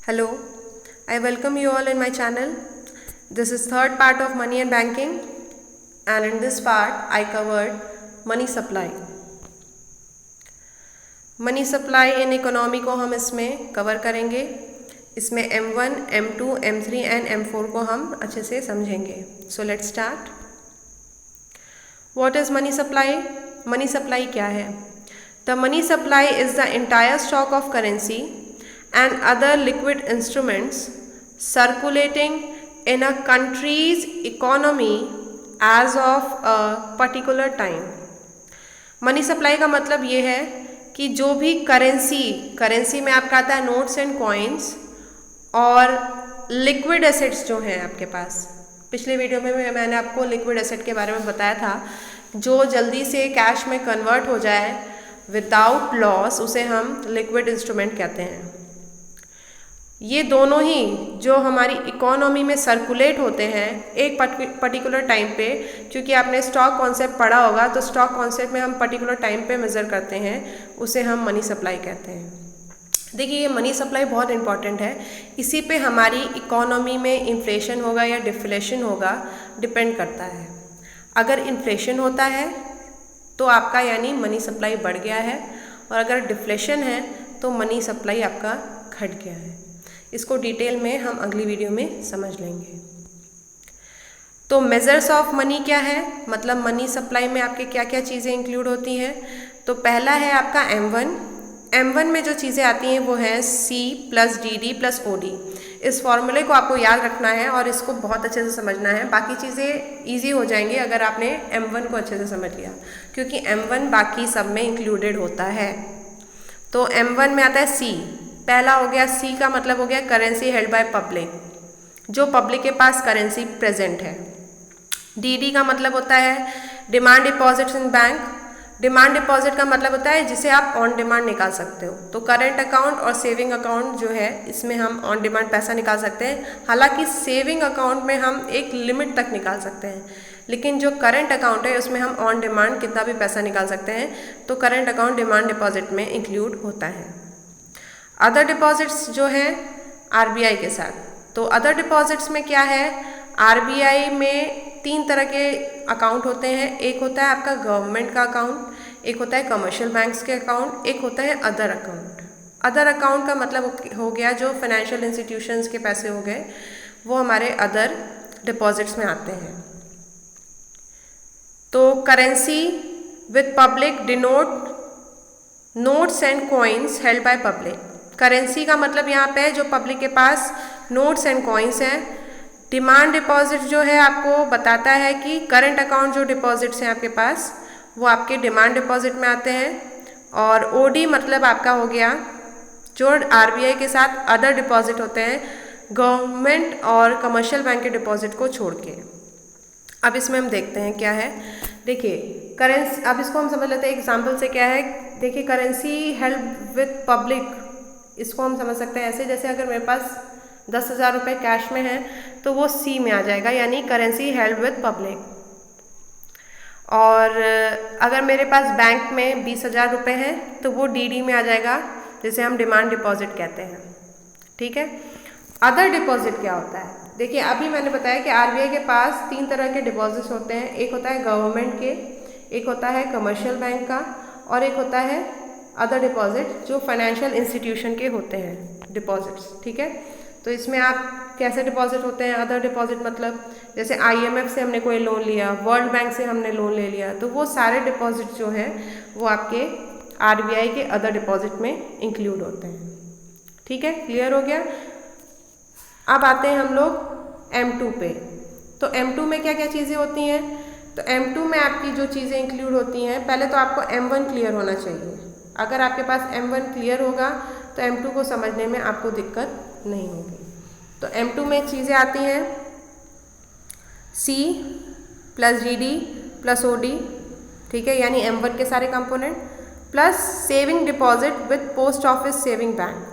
Hello, I welcome you all in my channel. This is third part of money and banking, and in this part I covered money supply. Money supply in economy को हम इसमें cover करेंगे। इसमें M1, M2, M3 and M4 को हम अच्छे से समझेंगे। So let's start. What is money supply? Money supply क्या है? The money supply is the entire stock of currency and other liquid instruments circulating in a country's economy as of a particular time. Money supply का मतलब ये है कि जो भी currency में आपका आता है नोट्स एंड कॉइन्स और लिक्विड एसेट्स जो हैं आपके पास। पिछले वीडियो में मैंने आपको लिक्विड एसेट के बारे में बताया था, जो जल्दी से कैश में कन्वर्ट हो जाए विदाउट लॉस, उसे हम लिक्विड इंस्ट्रूमेंट कहते हैं। ये दोनों ही जो हमारी इकोनॉमी में सर्कुलेट होते हैं एक पर्टिकुलर टाइम पे, क्योंकि आपने स्टॉक कॉन्सेप्ट पढ़ा होगा, तो स्टॉक कॉन्सेप्ट में हम पर्टिकुलर टाइम पे मेज़र करते हैं, उसे हम मनी सप्लाई कहते हैं। देखिए, ये मनी सप्लाई बहुत इंपॉर्टेंट है। इसी पे हमारी इकोनॉमी में इन्फ्लेशन होगा या डिफ्लेशन होगा डिपेंड करता है। अगर इन्फ्लेशन होता है तो आपका यानी मनी सप्लाई बढ़ गया है, और अगर डिफ्लेशन है तो मनी सप्लाई आपका घट गया है। इसको डिटेल में हम अगली वीडियो में समझ लेंगे। तो मेजर्स ऑफ मनी क्या है, मतलब मनी सप्लाई में आपके क्या क्या चीज़ें इंक्लूड होती हैं। तो पहला है आपका M1 में जो चीज़ें आती हैं वो है C + DD + OD। इस फॉर्मूले को आपको याद रखना है और इसको बहुत अच्छे से समझना है। बाकी चीज़ें ईजी हो जाएंगी अगर आपने M1 को अच्छे से समझ लिया, क्योंकि M1 बाकी सब में इंक्लूडेड होता है। तो M1 में आता है C। पहला हो गया C का मतलब हो गया करेंसी हेल्ड बाय पब्लिक, जो पब्लिक के पास करेंसी प्रेजेंट है। DD का मतलब होता है demand deposits in bank. Demand deposit का मतलब होता है जिसे आप ऑन डिमांड निकाल सकते हो। तो करंट अकाउंट और सेविंग अकाउंट जो है, इसमें हम ऑन डिमांड पैसा निकाल सकते हैं। हालांकि सेविंग अकाउंट में हम एक लिमिट तक निकाल सकते हैं, लेकिन जो करंट अकाउंट है उसमें हम ऑन डिमांड कितना भी पैसा निकाल सकते हैं। तो करंट अकाउंट डिमांड डिपॉजिट में इंक्लूड होता है। अदर डिपॉजिट्स जो हैं RBI के साथ, तो अदर डिपॉजिट्स में क्या है, RBI में 3 तरह के अकाउंट होते हैं। एक होता है आपका गवर्नमेंट का अकाउंट, एक होता है कमर्शियल बैंक्स के अकाउंट, एक होता है अदर अकाउंट। अदर अकाउंट का मतलब हो गया जो फाइनेंशियल इंस्टीट्यूशंस के पैसे हो गए, वो हमारे अदर डिपॉजिट्स में आते हैं। तो currency with public denote notes and coins held by public. Currency का मतलब यहाँ पे है जो पब्लिक के पास नोट्स एंड कॉइन्स हैं। डिमांड डिपॉजिट जो है आपको बताता है कि करंट अकाउंट जो डिपॉजिट्स हैं आपके पास, वो आपके डिमांड डिपॉजिट में आते हैं। और OD मतलब आपका हो गया जो RBI के साथ अदर डिपॉजिट होते हैं, गवर्नमेंट और कमर्शियल बैंक के डिपॉजिट को छोड़ के। अब इसमें हम देखते हैं क्या है। देखिए करेंसी, अब इसको हम समझ लेते हैं एग्जाम्पल से क्या है। देखिए करेंसी हेल्ड विद पब्लिक, इसको हम समझ सकते हैं ऐसे, जैसे अगर मेरे पास 10,000 रुपये कैश में है तो वो C में आ जाएगा, यानी करेंसी हेल्ड विद पब्लिक। और अगर मेरे पास बैंक में 20,000 रुपये हैं तो वो DD में आ जाएगा, जिसे हम डिमांड डिपॉजिट कहते हैं। ठीक है। अदर डिपॉजिट क्या होता है? देखिए अभी मैंने बताया कि RBI के पास 3 तरह के डिपॉजिट्स होते हैं। एक होता है गवर्नमेंट के, एक होता है कमर्शियल बैंक का, और एक होता है अदर डिपॉजिट जो फाइनेंशियल इंस्टीट्यूशन के होते हैं डिपॉजिट्स। ठीक है। तो इसमें आप कैसे डिपॉजिट होते हैं अदर डिपॉजिट, मतलब जैसे IMF से हमने कोई लोन लिया, वर्ल्ड बैंक से हमने लोन ले लिया, तो वो सारे डिपॉजिट जो हैं वो आपके RBI के अदर डिपॉजिट में इंक्लूड होते हैं। ठीक है, क्लियर हो गया। अब आते हैं हम लोग M2 पे। तो M2 में क्या क्या चीज़ें होती हैं? तो M2 में आपकी जो चीज़ें इंक्लूड होती हैं, पहले तो आपको M1 क्लियर होना चाहिए। अगर आपके पास M1 क्लियर होगा तो M2 को समझने में आपको दिक्कत नहीं होगी। तो M2 में चीज़ें आती हैं C + DD + OD। ठीक है, यानी M1 के सारे component, plus saving deposit with post office saving bank.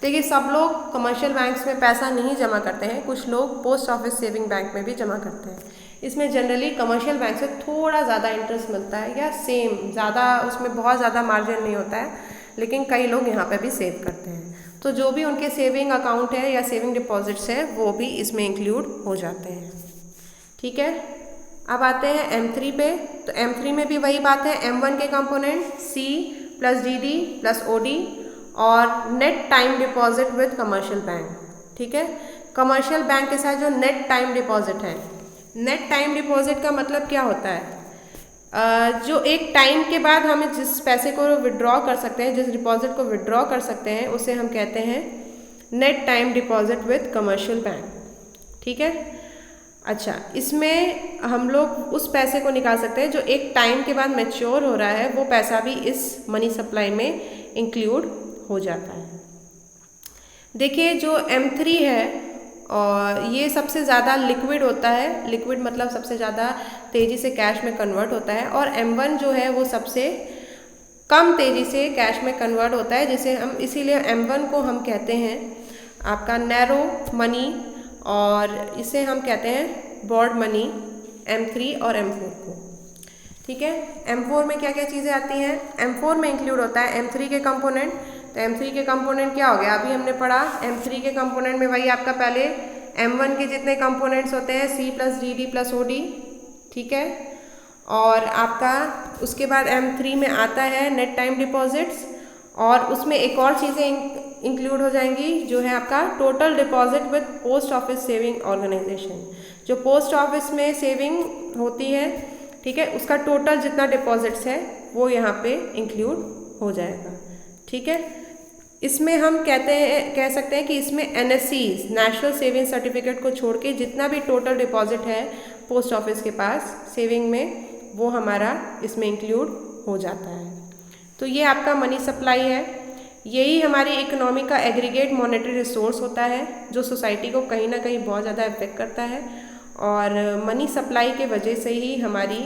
देखिए सब लोग कमर्शियल बैंक्स में पैसा नहीं जमा करते हैं, कुछ लोग पोस्ट ऑफिस सेविंग बैंक में भी जमा करते हैं। इसमें जनरली कमर्शियल बैंक से थोड़ा ज़्यादा इंटरेस्ट मिलता है, या सेम ज़्यादा, उसमें बहुत ज़्यादा मार्जिन नहीं होता है, लेकिन कई लोग यहाँ पे भी सेव करते हैं। तो जो भी उनके सेविंग अकाउंट है या सेविंग डिपॉजिट्स है वो भी इसमें इंक्लूड हो जाते हैं। ठीक है, अब आते हैं M3 पे। तो M3 में भी वही बात है, M1 के component C plus DD plus OD और net time deposit with commercial bank. ठीक है, कमर्शियल बैंक के साथ जो नेट टाइम डिपॉजिट है, नेट टाइम डिपॉजिट का मतलब क्या होता है, जो एक टाइम के बाद हमें जिस पैसे को विड्रॉ कर सकते हैं, जिस डिपॉजिट को विड्रॉ कर सकते हैं, उसे हम कहते हैं net time deposit with commercial bank. ठीक है, अच्छा, इसमें हम लोग उस पैसे को निकाल सकते हैं जो एक टाइम के बाद मैच्योर हो रहा है, वो पैसा भी इस मनी सप्लाई में इंक्लूड हो जाता है। देखिए जो M3 है और ये सबसे ज़्यादा लिक्विड होता है, लिक्विड मतलब सबसे ज़्यादा तेज़ी से कैश में कन्वर्ट होता है, और M1 जो है वो सबसे कम तेज़ी से कैश में कन्वर्ट होता है, जिसे हम इसीलिए M1 को हम कहते हैं आपका नैरो मनी, और इसे हम कहते हैं ब्रॉड मनी M3 और M4 को। ठीक है, M4 में क्या क्या चीज़ें आती हैं, M4 में इंक्लूड होता है M3 के कंपोनेंट। तो M3 के कंपोनेंट क्या हो गया, अभी हमने पढ़ा, M3 के कंपोनेंट में वही आपका पहले M1 के जितने कंपोनेंट्स होते हैं C plus DD plus OD। ठीक है, और आपका उसके बाद M3 में आता है नेट टाइम डिपॉजिट्स, और उसमें एक और चीज़ें इंक्लूड हो जाएंगी जो है आपका total deposit with post office saving organization. जो पोस्ट ऑफिस में सेविंग होती है, ठीक है, उसका टोटल जितना डिपॉजिट्स है वो यहाँ पे इंक्लूड हो जाएगा। ठीक है, इसमें हम कह सकते हैं कि इसमें NSCs नेशनल सेविंग सर्टिफिकेट को छोड़ के जितना भी टोटल डिपॉजिट है पोस्ट ऑफिस के पास सेविंग में, वो हमारा इसमें इंक्लूड हो जाता है। तो ये आपका मनी सप्लाई है, यही हमारी इकोनॉमी का एग्रीगेट मॉनेटरी रिसोर्स होता है जो सोसाइटी को कहीं ना कहीं बहुत ज़्यादा इफेक्ट करता है, और मनी सप्लाई के वजह से ही हमारी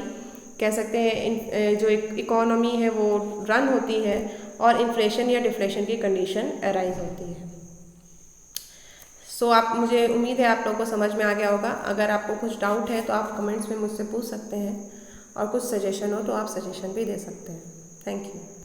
कह सकते हैं जो इकोनॉमी है वो रन होती है, और इन्फ्लेशन या डिफ्लेशन की कंडीशन अराइज होती है। सो आप, मुझे उम्मीद है आप लोगों को समझ में आ गया होगा। अगर आपको कुछ डाउट है तो आप कमेंट्स में मुझसे पूछ सकते हैं, और कुछ सजेशन हो तो आप सजेशन भी दे सकते हैं। Thank you.